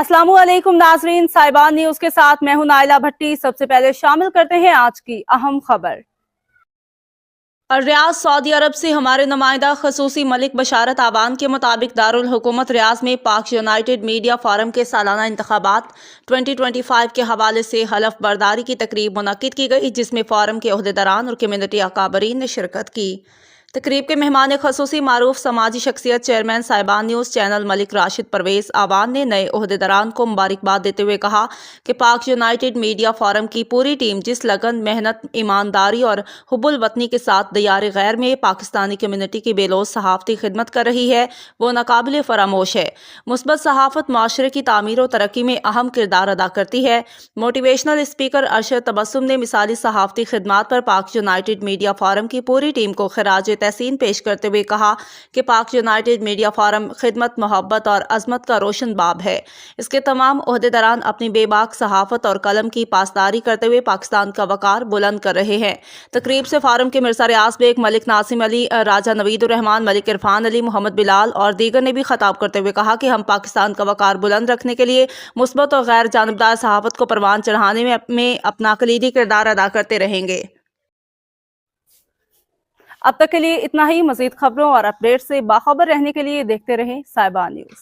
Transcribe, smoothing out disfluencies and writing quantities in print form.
अस्सलाम वालेकुम नाजरीन, साहिबान न्यूज के साथ मैं हूं नाइला भट्टी। सबसे पहले शामिल करते हैं आज की अहम खबर। रियाज सऊदी अरब से हमारे नुमाइंदा खसूसी मलिक बशारत आबान के मुताबिक दारुल हुकूमत रियाज में पाक यूनाइटेड मीडिया फोरम के सालाना इंतखाबात 2025 के हवाले से हलफ बर्दारी की तकरीब मुनक्किद की गई, जिसमें फोरम के ओहदेदारान और कम्युनिटी अकाबरीन ने शिरकत की। तकरीब के मेहमान खसूसी मारूफ समाजी शख्सियत चेयरमैन साहिबान न्यूज़ चैनल मलिक राशिद परवेज आवान ने नए ओहदेदारान को मुबारकबाद देते हुए कहा कि पाक यूनाइटेड मीडिया फोरम की पूरी टीम जिस लगन, मेहनत, ईमानदारी और हुब्बुल वतनी के साथ दियार गैर में पाकिस्तानी कम्युनिटी की बेलोज सहाफ़ती खिदमत कर रही है, वो नाकाबिल फरामोश है। मुस्बत सहाफ़त माशरे की तामीर और तरक्की में अहम किरदार अदा करती है। मोटिवेशनल स्पीकर अरशद तबस्सुम ने मिसाली सहाफ़ती खिदमात पर पाक यूनाइटेड मीडिया फोरम की पूरी टीम को खिराज तहसीन पेश करते हुए कहा कि पाक यूनाइटेड मीडिया फोरम खिदमत, मोहब्बत और अजमत का रोशन बाब है। इसके तमाम ओहदेदारान अपनी बेबाक सहाफत और कलम की पासदारी करते हुए पाकिस्तान का वकार बुलंद कर रहे हैं। तकरीब से फोरम के मिर्जा रियाज बेग, मलिक नासिम अली, राजा नवीद रहमान, मलिक इरफान अली, मोहम्मद बिलाल और दीगर ने भी खिताब करते हुए कहा कि हम पाकिस्तान का वकार बुलंद रखने के लिए मुस्बत और गैर जानबदार सहाफत को परवान चढ़ाने में अपना कलीदी किरदार अदा करते रहेंगे। अब तक के लिए इतना ही। मजीद खबरों और अपडेट से बाखबर रहने के लिए देखते रहें साहिबान न्यूज़।